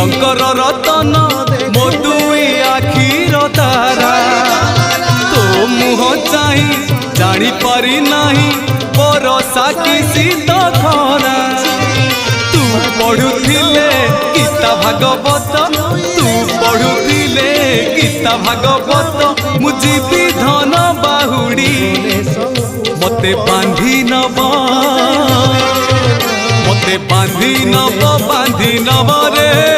शंकर रतन मो दुई आखिर तारा तो मुह चाही जानी पारी नाही बरसा कि शीत खरा तू पढ़ुथिले गीता भागवत तू पढ़ुथिले गीता भागवत मुझी धन बाहुड़ी मते बांधी नब रे।